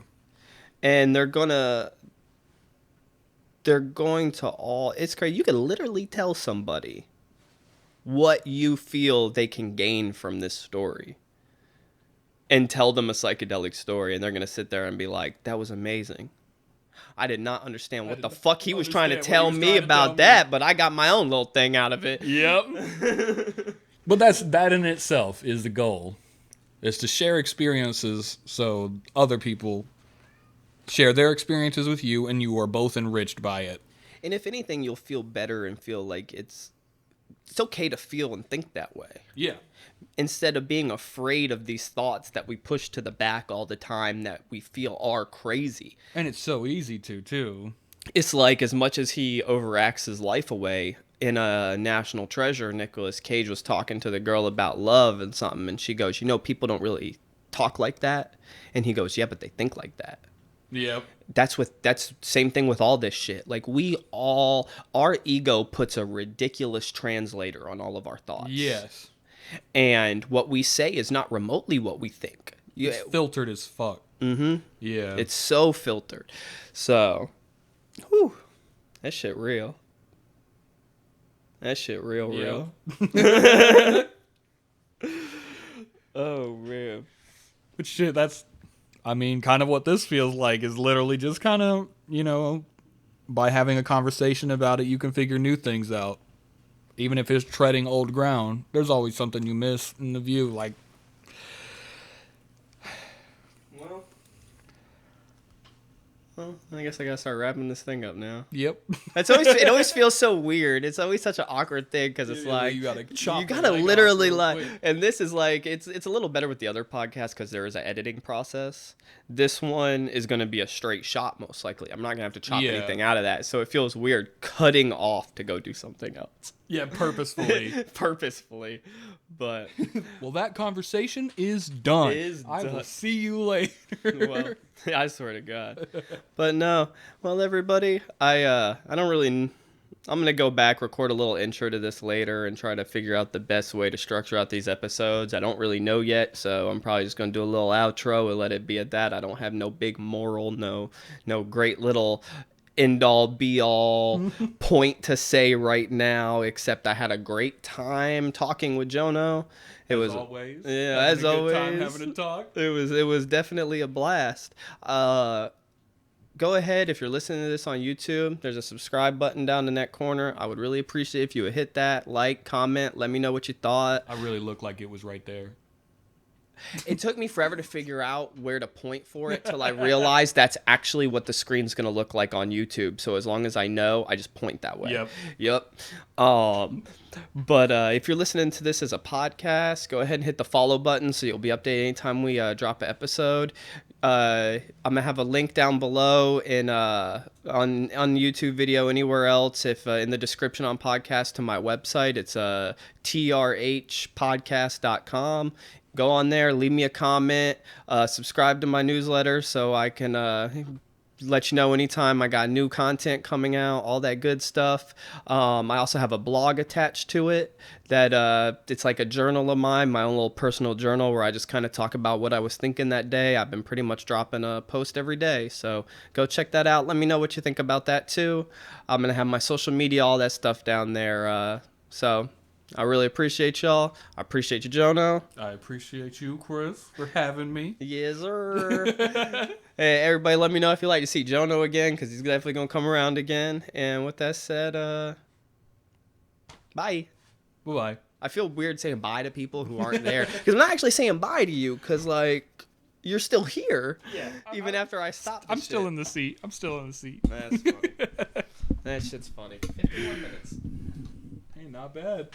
And they're going to all, it's crazy. You can literally tell somebody what you feel they can gain from this story and tell them a psychedelic story, and they're going to sit there and be like, that was amazing. I did not understand what the fuck he was trying to tell me about that, but I got my own little thing out of it. Yep. But that in itself is the goal, is to share experiences so other people share their experiences with you and you are both enriched by it. And if anything, you'll feel better and feel like it's okay to feel and think that way. Yeah. Instead of being afraid of these thoughts that we push to the back all the time that we feel are crazy. And it's so easy to, too. It's like, as much as he overacts his life away, in a National Treasure, Nicolas Cage was talking to the girl about love and something, and she goes, people don't really talk like that. And he goes, yeah, but they think like that. Yep. That's same thing with all this shit. Like, our ego puts a ridiculous translator on all of our thoughts. Yes. And what we say is not remotely what we think. It's filtered as fuck. Mm-hmm. Yeah. It's so filtered. So, whew, that shit real. That shit real. Oh, man. But shit, that's, I mean, kind of what this feels like is literally just kind of, by having a conversation about it, you can figure new things out. Even if it's treading old ground, there's always something you miss in the view. Like, well, I guess I gotta start wrapping this thing up now. Yep. It always feels so weird. It's always such an awkward thing because it's like you gotta literally like, and this is like it's a little better with the other podcast because there is an editing process. This one is gonna be a straight shot most likely. I'm not gonna have to chop anything out of that, so it feels weird cutting off to go do something else. Yeah, purposefully. But well, that conversation is done. I will see you later. Well, I swear to God. But no. Well, everybody, I'm gonna go back, record a little intro to this later, and try to figure out the best way to structure out these episodes. I don't really know yet, so I'm probably just gonna do a little outro and let it be at that. I don't have no big moral, no great little end-all be-all point to say right now, except I had a great time talking with Jono. As always. Yeah, as always. Time having a talk. It was definitely a blast. Go ahead, if you're listening to this on YouTube, there's a subscribe button down in that corner. I would really appreciate if you would hit that, like, comment, let me know what you thought. I really looked like it was right there. It took me forever to figure out where to point for it till I realized that's actually what the screen's going to look like on YouTube. So as long as I know, I just point that way. Yep. But if you're listening to this as a podcast, go ahead and hit the follow button so you'll be updated anytime we drop an episode. I'm gonna have a link down below on YouTube video, anywhere else, if in the description on podcast, to my website. It's trhpodcast.com. Go on there, leave me a comment, subscribe to my newsletter so I can let you know anytime I got new content coming out, all that good stuff. I also have a blog attached to it that it's like a journal of mine, my own little personal journal, where I just kind of talk about what I was thinking that day. I've been pretty much dropping a post every day, so go check that out. Let me know what you think about that too. I'm going to have my social media, all that stuff down there. So I really appreciate y'all. I appreciate you, Jono. I appreciate you, Chris, for having me. Yes, sir. Hey, everybody, let me know if you'd like to see Jono again, because he's definitely going to come around again. And with that said, bye. Bye-bye. I feel weird saying bye to people who aren't there, because I'm not actually saying bye to you, because, like, you're still here, even after I stopped I'm still in the seat. That's funny. That shit's funny. 51 minutes. Hey, not bad.